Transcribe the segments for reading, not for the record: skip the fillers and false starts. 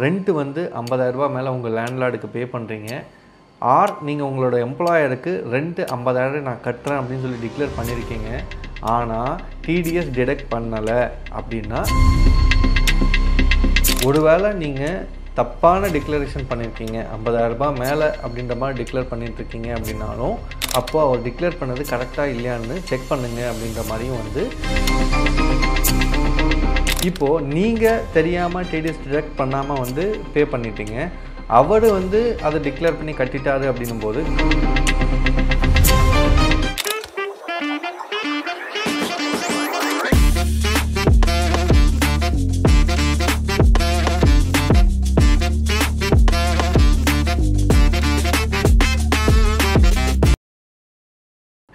Rent வந்து 50,000 ரூபாய் மேலே உங்கள் லேண்ட்லார்டுக்கு பே பண்ணுறீங்க, ஆர் நீங்கள் உங்களோட எம்ப்ளாயருக்கு ரெண்ட் 50,000 நான் கட்டுறேன் அப்படின்னு சொல்லி டிக்ளேர் பண்ணியிருக்கீங்க, ஆனால் டிடிஎஸ் டிடெக்ட் பண்ணலை அப்படின்னா, ஒருவேளை நீங்கள் தப்பான டிக்ளரேஷன் பண்ணியிருக்கீங்க, 50,000 ரூபாய் மேலே அப்படின்ற மாதிரி டிக்ளேர் பண்ணிட்டுருக்கீங்க அப்படின்னாலும், அப்போது அவர் டிக்ளேர் பண்ணது கரெக்டாக இல்லையான்னு செக் பண்ணுங்கள் அப்படின்ற மாதிரியும் வந்து, இப்போது நீங்கள் தெரியாமல் டிடிஎஸ் டிடெக்ட் பண்ணாமல் வந்து பே பண்ணிட்டீங்க, அவர் வந்து அதை டிக்ளேர் பண்ணி கட்டிட்டாரு அப்படின்னும் போது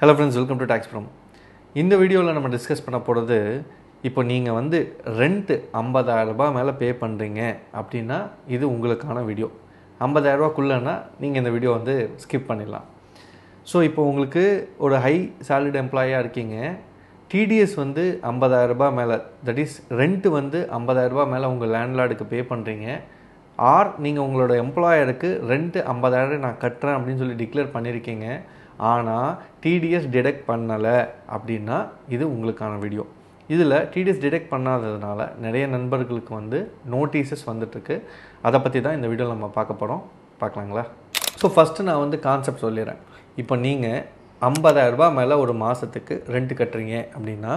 ஹலோ ஃப்ரெண்ட்ஸ், வெல்கம் டு டாக்ஸ் ப்ரம். இந்த வீடியோவில் நம்ம டிஸ்கஸ் பண்ண போகிறது, இப்போ நீங்கள் வந்து ரெண்ட்டு 50,000 ரூபாய் மேலே பே பண்ணுறீங்க அப்படின்னா இது உங்களுக்கான வீடியோ. 50,000 ரூபாய்க்குள்ளேன்னா நீங்கள் இந்த வீடியோ வந்து ஸ்கிப் பண்ணிடலாம். ஸோ இப்போ உங்களுக்கு ஒரு ஹை சேலரிட் எம்ப்ளாயாக இருக்கீங்க, டிடிஎஸ் வந்து 50,000 ரூபாய் மேலே, தட் இஸ் ரெண்ட்டு வந்து 50,000 ரூபாய் மேலே உங்கள் லேண்ட்லார்டுக்கு பே பண்ணுறீங்க, ஆர் நீங்கள் உங்களோட எம்ப்ளாயருக்கு ரெண்ட்டு 50,000 நான் கட்டுறேன் அப்படின்னு சொல்லி டிக்ளேர் பண்ணியிருக்கீங்க, ஆனால் டிடிஎஸ் டிடெக்ட் பண்ணலை அப்படின்னா இது உங்களுக்கான வீடியோ. இதில் டிடிஎஸ் டிடெக்ட் பண்ணாததுனால நிறைய நண்பர்களுக்கு வந்து நோட்டீஸஸ் வந்துட்டுருக்கு. அதை பற்றி தான் இந்த வீடியோவில் நம்ம பார்க்க போகிறோம். பார்க்கலாங்களா? ஸோ ஃபஸ்ட்டு நான் வந்து கான்செப்ட் சொல்லிடுறேன். இப்போ நீங்கள் 50,000 ரூபாய் மேலே ஒரு மாதத்துக்கு ரெண்ட் கட்டுறீங்க அப்படின்னா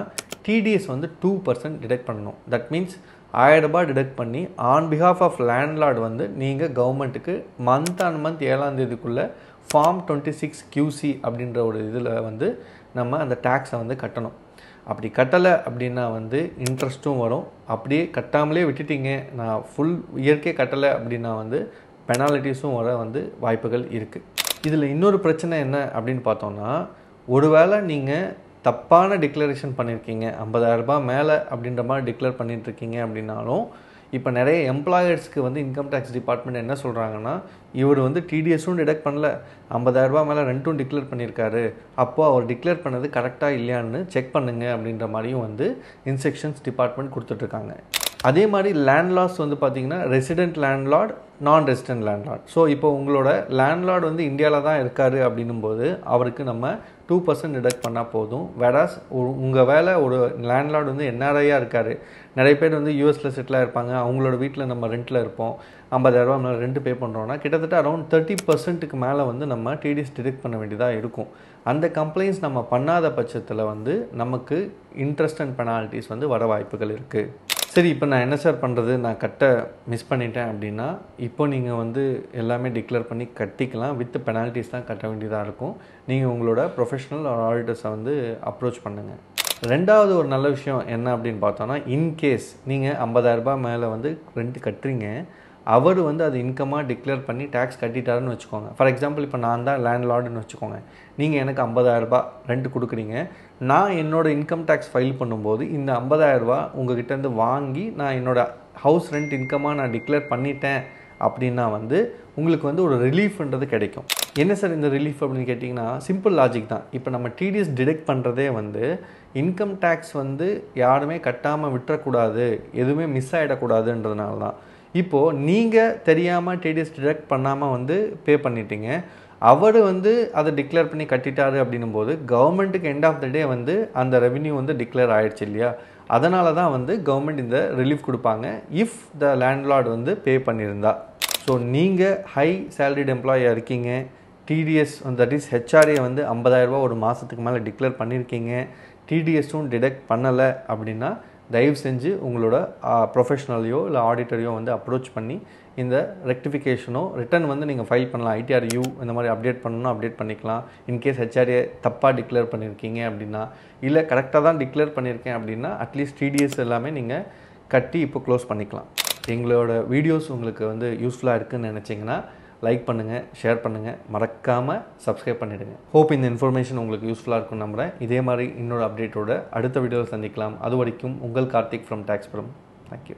டிடிஎஸ் வந்து 2% டிடெக்ட் பண்ணணும். தட் மீன்ஸ் 1000 ரூபாய் டிடெக்ட் பண்ணி ஆன் பிஹாஃப் ஆஃப் லேண்ட்லார்டு வந்து நீங்கள் கவர்மெண்ட்டுக்கு மந்த் ஆன் மந்த் 7ஆம் தேதிக்குள்ளே ஃபார்ம் 26 QC அப்படின்ற ஒரு இதில் வந்து நம்ம அந்த டேக்ஸை வந்து கட்டணும். அப்படி கட்டலை அப்படின்னா வந்து இன்ட்ரெஸ்ட்டும் வரும். அப்படியே கட்டாமலே விட்டுட்டீங்க, நான் ஃபுல் இயற்கை கட்டலை அப்படின்னா வந்து பெனால்ட்டிஸும் வர வந்து வாய்ப்புகள் இருக்குது. இதில் இன்னொரு பிரச்சனை என்ன அப்படின்னு பார்த்தோன்னா, ஒருவேளை நீங்கள் தப்பான டிக்ளரேஷன் பண்ணியிருக்கீங்க, 50,000 ரூபாய் மேலே அப்படின்ற மாதிரி டிக்ளேர் பண்ணிட்டுருக்கீங்க அப்படின்னாலும், இப்போ நிறைய எம்ப்ளாயர்ஸ்க்கு வந்து இன்கம் டேக்ஸ் டிபார்ட்மெண்ட் என்ன சொல்கிறாங்கன்னா, இவர் வந்து டிடிஎஸும் டிடெக்ட் பண்ணல, 50,000 ரூபாய் மேலே ரெண்ட்டும் டிக்ளேர் பண்ணியிருக்காரு, அப்போது அவர் டிக்ளேர் பண்ணது கரெக்டாக இல்லையான்னு செக் பண்ணுங்க அப்படின்ற மாதிரியும் வந்து இன்ஸ்ட்ரக்ஷன்ஸ் டிபார்ட்மெண்ட் கொடுத்துட்ருக்காங்க. அதே மாதிரி லேண்ட்லார்ட்ஸ் வந்து பார்த்திங்கன்னா ரெசிடென்ட் லேண்ட்லார்ட், நான் ரெசிடென்ட் லேண்ட்லார்ட். ஸோ இப்போ உங்களோட லேண்ட்லார்டு வந்து இந்தியாவில் தான் இருக்கார் அப்படின்னும் போது அவருக்கு நம்ம 2% டிடெக்ட் பண்ணால் போதும். வேறாஸ் உங்கள் வேலை ஒரு லேண்ட்லார்டு வந்து என்ஆர்ஐயாக இருக்கார், நிறைய பேர் வந்து யூஎஸில் செட்டிலாக இருப்பாங்க, அவங்களோட வீட்டில் நம்ம ரெண்ட்டில் இருப்போம், 50,000 ரூபா மேலே ரெண்ட் பே பண்ணுறோன்னா கிட்டத்தட்ட அரௌண்ட் 30%க்கு மேலே வந்து நம்ம டிடிஎஸ் டிடெக்ட் பண்ண வேண்டியதாக இருக்கும். அந்த கம்ப்ளைண்ட்ஸ் நம்ம பண்ணாத பட்சத்தில் வந்து நமக்கு இன்ட்ரெஸ்ட் அண்ட் பெனால்ட்டிஸ் வந்து வர வாய்ப்புகள் இருக்குது. சரி, இப்போ நான் என்ன சார் பண்ணுறது, நான் கட்ட மிஸ் பண்ணிட்டேன் அப்படின்னா, இப்போ நீங்கள் வந்து எல்லாமே டிக்ளேர் பண்ணி கட்டிக்கலாம், வித் பெனால்ட்டிஸ் தான் கட்ட வேண்டியதாக இருக்கும். நீங்கள் உங்களோட ப்ரொஃபஷனல் ஆடிட்டர்ஸை வந்து அப்ரோச் பண்ணுங்கள். ரெண்டாவது ஒரு நல்ல விஷயம் என்ன அப்படின்னு பார்த்தோன்னா, இன்கேஸ் நீங்கள் 50,000 ரூபாய் மேலே வந்து ரெண்ட் கட்டுறீங்க, அவர் வந்து அது இன்கமாக டிக்ளேர் பண்ணி டேக்ஸ் கட்டிட்டாருன்னு வச்சுக்கோங்க. ஃபார் எக்ஸாம்பிள் இப்போ நான் தான் லேண்ட்லார்டுன்னு வச்சுக்கோங்க, நீங்கள் எனக்கு 50,000 ரூபாய் ரெண்ட் கொடுக்குறீங்க, நான் என்னோடய இன்கம் டேக்ஸ் ஃபைல் பண்ணும்போது இந்த 50,000 ரூபாய் உங்கள்கிட்டேருந்து வாங்கி நான் என்னோடய ஹவுஸ் ரெண்ட் இன்கமாக நான் டிக்ளேர் பண்ணிட்டேன் அப்படின்னா வந்து உங்களுக்கு வந்து ஒரு ரிலீஃப்ன்றது கிடைக்கும். என்ன சார் இந்த ரிலீஃப் அப்படின்னு கேட்டிங்கன்னா, சிம்பிள் லாஜிக் தான். இப்போ நம்ம டிடிஎஸ் டிடெக்ட் பண்ணுறதே வந்து இன்கம் டேக்ஸ் வந்து யாருமே கட்டாமல் விட்டுறக்கூடாது, எதுவுமே மிஸ் ஆகிடக்கூடாதுன்றதுனால தான். இப்போது நீங்கள் தெரியாமல் டிடிஎஸ் டிடெக்ட் பண்ணாமல் வந்து பே பண்ணிட்டீங்க, அவர் வந்து அதை டிக்ளேர் பண்ணி கட்டிட்டாரு அப்படின்னும் போது கவர்மெண்ட்டுக்கு எண்ட் ஆஃப் த டே வந்து அந்த ரெவென்யூ வந்து டிக்ளேர் ஆகிடுச்சு இல்லையா? அதனால தான் வந்து கவர்மெண்ட் இந்த ரிலீஃப் கொடுப்பாங்க, இஃப் த லேண்ட்லார்டு வந்து பே பண்ணியிருந்தா. ஸோ நீங்கள் ஹை சேலரிட் எம்ப்ளாயாக இருக்கீங்க, டிடிஎஸ் தட் இஸ் ஹெச்ஆர்ஏ வந்து 50,000 ரூபா ஒரு மாதத்துக்கு மேலே டிக்ளேர் பண்ணியிருக்கீங்க, டிடிஎஸும் டிடெக்ட் பண்ணலை அப்படின்னா தயவு செஞ்சு உங்களோட ப்ரொஃபஷனலையோ இல்லை ஆடிட்டரையோ வந்து அப்ரோச் பண்ணி இந்த ரெக்டிஃபிகேஷனோ ரிட்டர்ன் வந்து நீங்கள் ஃபைல் பண்ணலாம். ஐடிஆர்யூ இந்த மாதிரி அப்டேட் பண்ணணும்னா அப்டேட் பண்ணிக்கலாம். இன்கேஸ் ஹெச்ஆர்ஏ தப்பாக டிக்ளேர் பண்ணியிருக்கீங்க அப்படின்னா, இல்லை கரெக்டாக தான் டிக்ளேர் பண்ணியிருக்கேன் அப்படின்னா அட்லீஸ்ட் டிடிஎஸ் எல்லாமே நீங்கள் கட்டி இப்போ க்ளோஸ் பண்ணிக்கலாம். எங்களோட வீடியோஸ் உங்களுக்கு வந்து யூஸ்ஃபுல்லாக இருக்குதுன்னு நினச்சிங்கன்னா லைக் பண்ணுங்கள், ஷேர் பண்ணுங்கள், மறக்காமல் சப்ஸ்கிரைப் பண்ணிவிடுங்க. ஹோப் இந்த இன்ஃபர்மேஷன் உங்களுக்கு யூஸ்ஃபுல்லாக இருக்கும்னு நம்புகிறேன். இதே மாதிரி இன்னொரு அப்டேட்டோட அடுத்த வீடியோவில் சந்திக்கலாம். அது வரைக்கும் உங்கள் கார்த்திக் ஃப்ரம் டாக்ஸ் ப்ரம். தேங்க்யூ.